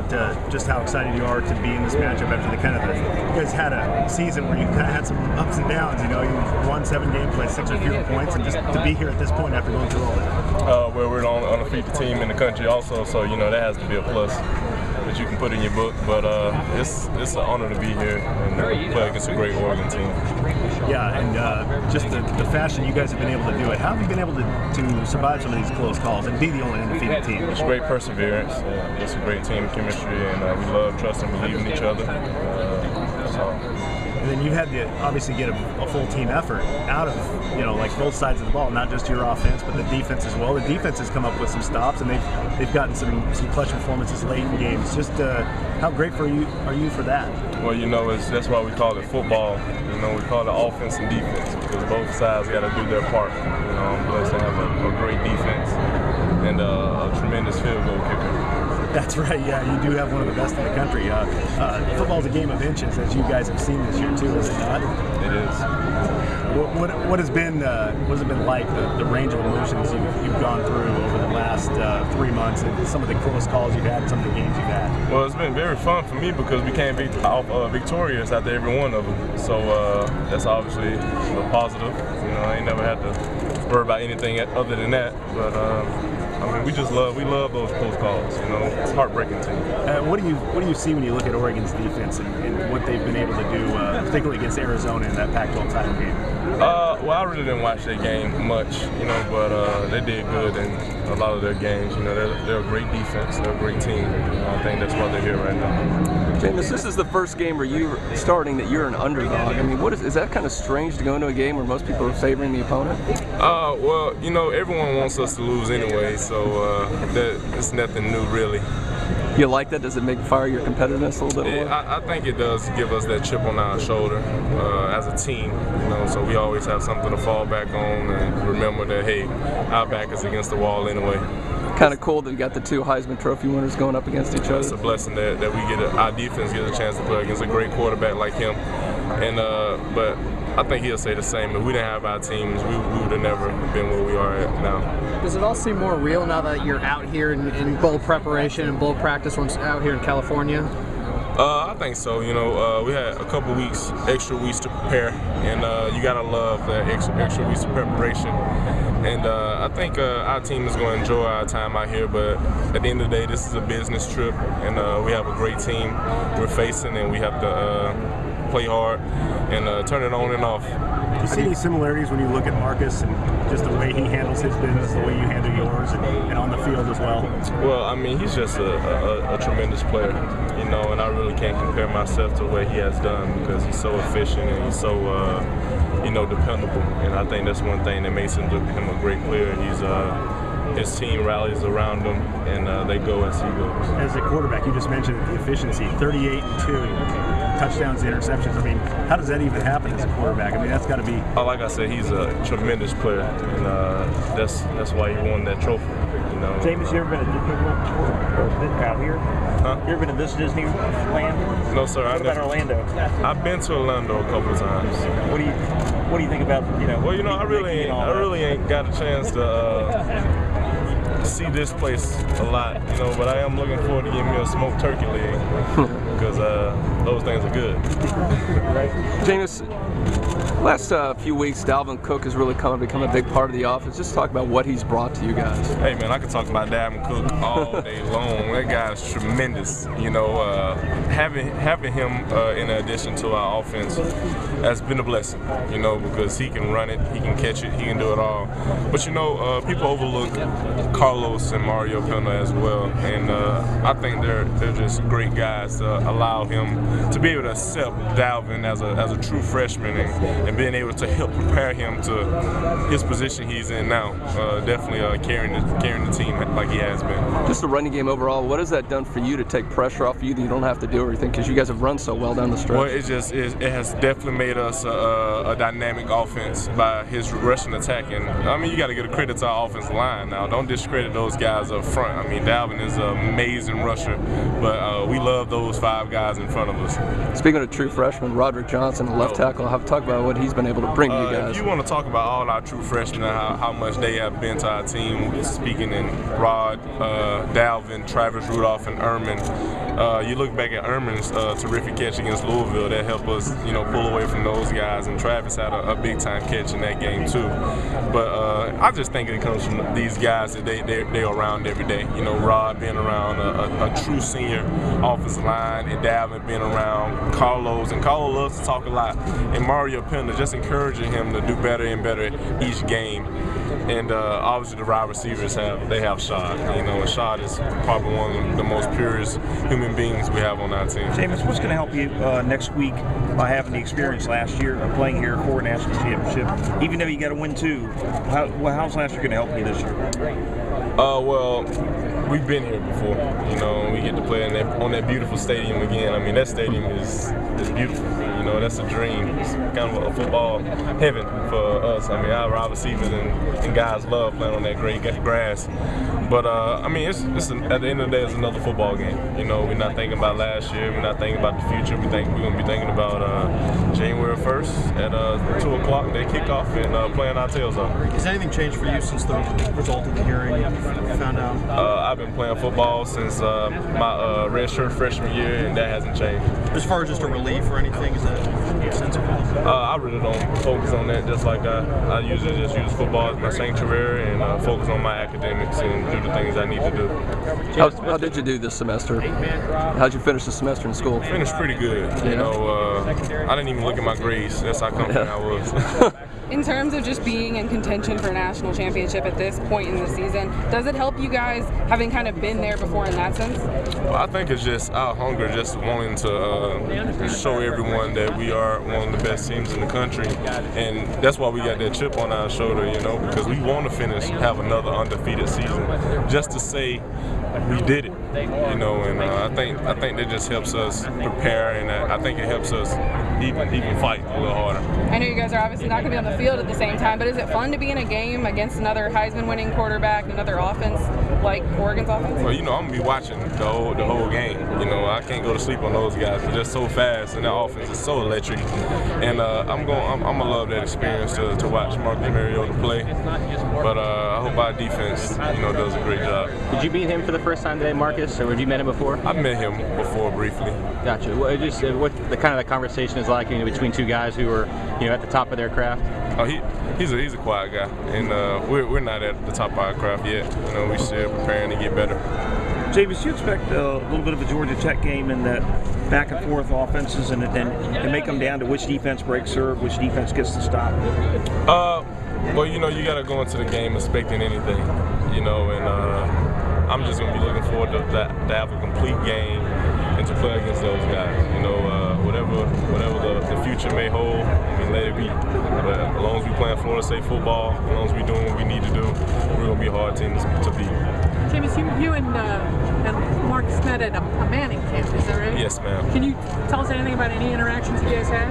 about just how excited you are to be in this matchup after you guys had a season where you kind of had some ups and downs. You know, you won 7 games by 6 or fewer points, and just to be here at this point after going through all that. Well, we're the undefeated team in the country also, so you know that has to be a plus that you can put in your book. But it's an honor to be here and play against a great Oregon team. Yeah, and just the fashion you guys have been able to do it. How have you been able to survive some of these close calls and be the only undefeated team? It's great perseverance. It's a great team chemistry, and we love, trust, and believe in each other. And then you had to obviously get a full team effort out of, you know, like both sides of the ball, not just your offense, but the defense as well. The defense has come up with some stops, and they've gotten some clutch performances late in games. Just how grateful are you for that? Well, you know, that's why we call it football. You know, we call it offense and defense because both sides got to do their part. You know, I'm blessed to have a great defense and a tremendous field goal kicker. That's right. Yeah, you do have one of the best in the country. Football's a game of inches, as you guys have seen this year too, is it not? It is. What has it been like the range of emotions you've gone through over the last 3 months, and some of the close calls you've had, some of the games you've had? Well, it's been very fun for me because we came victorious after every one of them. So that's obviously a positive. You know, I ain't never had to worry about anything other than that. But I mean, we love those close calls. You know, it's heartbreaking to me. What do you see when you look at Oregon's defense and what they've been able to do, particularly against Arizona in that Pac-12 title game? Well, I really didn't watch that game much, you know, but they did good in a lot of their games. You know, they're a great defense. They're a great team. I think that's why they're here right now. Jameis, this is the first game where you're starting that you're an underdog. I mean, is that kind of strange to go into a game where most people are favoring the opponent? Well, you know, everyone wants us to lose anyway, so it's nothing new really. You like that? Does it fire your competitiveness a little bit more? I think it does give us that chip on our shoulder as a team, you know, so we always have something to fall back on and remember that, hey, our back is against the wall anyway. Kind of cool that you got the 2 Heisman Trophy winners going up against each other. It's a blessing that we our defense gets a chance to play against a great quarterback like him. And but I think he'll say the same. If we didn't have our teams, we would have never been where we are at now. Does it all seem more real now that you're out here in bowl preparation and bowl practice once out here in California? I think so. You know, we had a couple extra weeks to prepare, and you gotta love the extra weeks of preparation. And I think our team is going to enjoy our time out here. But at the end of the day, this is a business trip, and we have a great team we're facing, and we have to play hard and turn it on and off. Do you see any similarities when you look at Marcus and just the way he handles his business, the way you handle yours, and on the field as well? Well, I mean, he's just a tremendous player, you know, and I really can't compare myself to what he has done because he's so efficient and he's so, you know, dependable. And I think that's one thing that makes him a great player. His team rallies around him, and they go as he goes. As a quarterback, you just mentioned the efficiency, 38-2. Touchdowns to interceptions. I mean, how does that even happen as a quarterback? I mean, that's got to be. Like I said, he's a tremendous player, and that's why he won that trophy. You know. Jameis, you ever been to Disneyland out here? Huh? You ever been to this Disneyland? No, sir. What about Orlando? I've been to Orlando a couple of times. What do you think about Well, you know, I really ain't got a chance to see this place a lot, you know, but I am looking forward to getting me a smoked turkey leg because those things are good. Jameis, last few weeks, Dalvin Cook has really become a big part of the offense. Just talk about what he's brought to you guys. Hey, man, I could talk about Dalvin Cook all day long. That guy's tremendous. You know, having him in addition to our offense has been a blessing, you know, because he can run it, he can catch it, he can do it all. But, you know, people overlook Carlos and Mario Pena as well, and I think they're just great guys to allow him to be able to accept Dalvin as a true freshman and being able to help prepare him to his position he's in now. Definitely carrying the team like he has been. Just the running game overall, what has that done for you to take pressure off you that you don't have to do everything because you guys have run so well down the stretch? Well, it has definitely made made us a dynamic offense by his rushing attack. And I mean, you got to give a credit to our offensive line now. Don't discredit those guys up front. I mean, Dalvin is an amazing rusher, but we love those 5 guys in front of us. Speaking of true freshmen, Roderick Johnson, the left tackle, have talk about what he's been able to bring you guys. If you want to talk about all our true freshmen and how much they have been to our team, speaking in Rod, Dalvin, Travis Rudolph, and Erman. You look back at Erman's terrific catch against Louisville. That helped us, pull away from those guys. And Travis had a big-time catch in that game too. But I just think it comes from these guys that they're around every day. Rod being around a true senior offensive line, and Dalvin being around Carlos. And Carlos loves to talk a lot. And Mario Pender, just encouraging him to do better and better each game. And obviously the wide receivers have Shad. And Shad is probably one of the most purest human beings we have on our team. Jameis, what's going to help you next week by having the experience last year of playing here for a national championship? Even though you got to win 2, how's last year going to help you this year? Well, we've been here before. We get to play on that beautiful stadium again. I mean, that stadium is beautiful. That's a dream. It's kind of a football heaven for us. I mean, our wide receivers and guys love playing on that great grass. But I mean, it's at the end of the day, it's another football game. We're not thinking about last year. We're not thinking about the future. We're going to be thinking about January 1st at 2 o'clock. They kick off and playing our tails off. Has anything changed for you since the result of the hearing you found out? I've been playing football since my redshirt freshman year, and that hasn't changed. As far as just a relief or anything, is that sensible? I really don't focus on that. Just like I usually just use football as my sanctuary and focus on my academics and do the things I need to do. How did you do this semester? How'd you finish the semester in school? Finished pretty good. I didn't even look at my grades. That's how confident I was. In terms of just being in contention for a national championship at this point in the season, does it help you guys having kind of been there before in that sense? Well, I think it's just our hunger, just wanting to show everyone that we are one of the best teams in the country, and that's why we got that chip on our shoulder, because we want to have another undefeated season, just to say we did it, and I think that just helps us prepare, and I think it helps us even fight a little harder. I know you guys are obviously not going to be on the field at the same time, but is it fun to be in a game against another Heisman-winning quarterback, another offense like Oregon's offense? Well, I'm going to be watching the whole game. I can't go to sleep on those guys. They're just so fast, and their offense is so electric. And I'm gonna love that experience to watch Marcus Mariota play. But I hope our defense, does a great job. Did you meet him for the first time today, Marcus, or have you met him before? I met him before briefly. Gotcha. Well, just what the kind of the conversation is like between 2 guys who are at the top of their craft. Oh, he's a quiet guy, and we're not at the top of our craft yet. We're still preparing to get better. Jameis, you expect a little bit of a Georgia Tech game in that back and forth offenses, and it may come down to which defense breaks serve, which defense gets the stop. Well, you got to go into the game expecting anything, and I'm just going to be looking forward to have a complete game and to play against those guys. Whatever the future may hold, let it be. But as long as we playing Florida State football, as long as we doing what we need to do, we're going to be a hard team to beat. Jameis, you and Marcus met at a Manning camp, is that right? Yes, ma'am. Can you tell us anything about any interactions you guys had?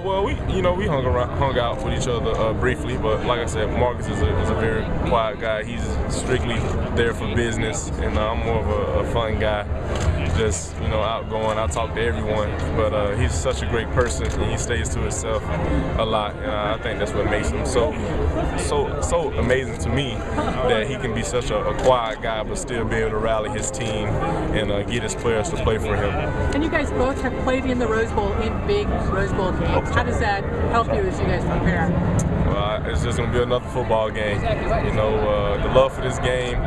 Well, we hung out with each other briefly, but like I said, Marcus is a very quiet guy. He's strictly there for business, and I'm more of a fun guy. Just outgoing. I talk to everyone, but he's such a great person, and he stays to himself a lot. And I think that's what makes him so amazing to me, that he can be such a quiet guy, but still be able to rally his team and get his players to play for him. And you guys both have played in the Rose Bowl, in big Rose Bowl games. How does that help you as you guys prepare? Well, it's just going to be another football game. The love for this game,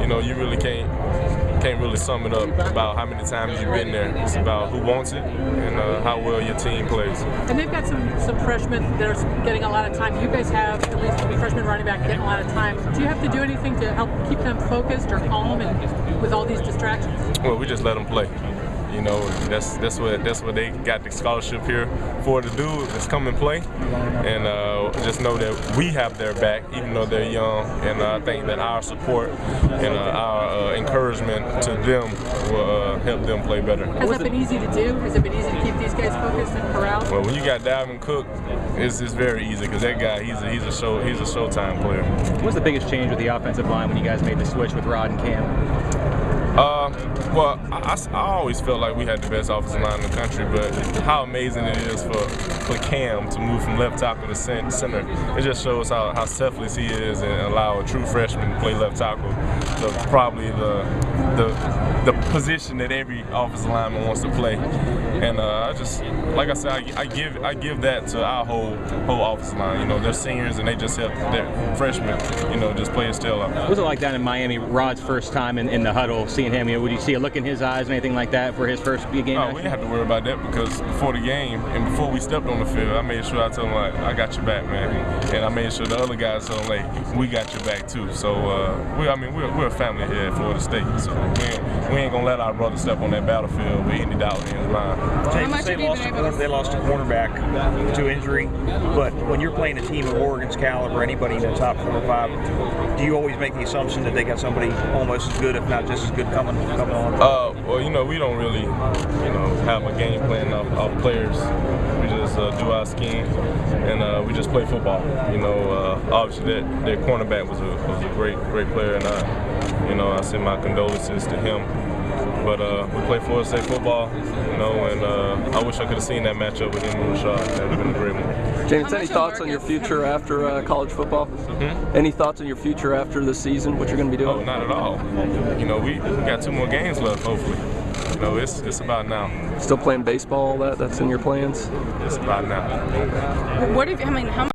you really can't really sum it up about how many times you've been there. It's about who wants it and how well your team plays. And they've got some freshmen that are getting a lot of time. You guys have at least a freshman running back getting a lot of time. Do you have to do anything to help keep them focused or calm and with all these distractions? Well, we just let them play. That's what they got the scholarship here for to do, is come and play. And just know that we have their back, even though they're young, and I think that our support and our encouragement to them will help them play better. Has that been easy to do? Has it been easy to keep these guys focused and corralled? Well, when you got Dalvin Cook, it's very easy because that guy, he's a showtime player. What was the biggest change with the offensive line when you guys made the switch with Rod and Cam? Well, I always felt like we had the best offensive line in the country, but how amazing it is for Cam to move from left tackle to center. It just shows how selfless he is and allow a true freshman to play left tackle. So probably the position that every offensive lineman wants to play. And I just, like I said, I give that to our whole offensive line. You know, they're seniors and they just help their freshmen, you know, just play his tail off. What was it like down in Miami, Rod's first time in the huddle, seeing him? You know, would you see a look in his eyes or anything like that for his first big game? No, we didn't have to worry about that because before the game and before we stepped on the field, I made sure I told him, like, I got your back, man. And I made sure the other guys told him, like, we got your back too. So, we're a family here at Florida State. So we ain't going to let our brother step on that battlefield with any doubt in his mind. James, they lost a cornerback to injury, but when you're playing a team of Oregon's caliber, anybody in the top 4 or 5, do you always make the assumption that they got somebody almost as good, if not just as good, coming on? Well, you know, we don't really, you know, have a game plan of players. We just do our scheme and we just play football. You know, obviously their cornerback was a great player, and you know, I send my condolences to him. But we play Florida State football, you know, and I wish I could have seen that matchup with him and Rashad. That would have been a great one. James, any thoughts on your future after college football? Any thoughts on your future after the season, what you're going to be doing? Oh, not at all. You know, we got 2 more games left, hopefully. You know, it's about now. Still playing baseball, that's in your plans? It's about now. What if, I mean, how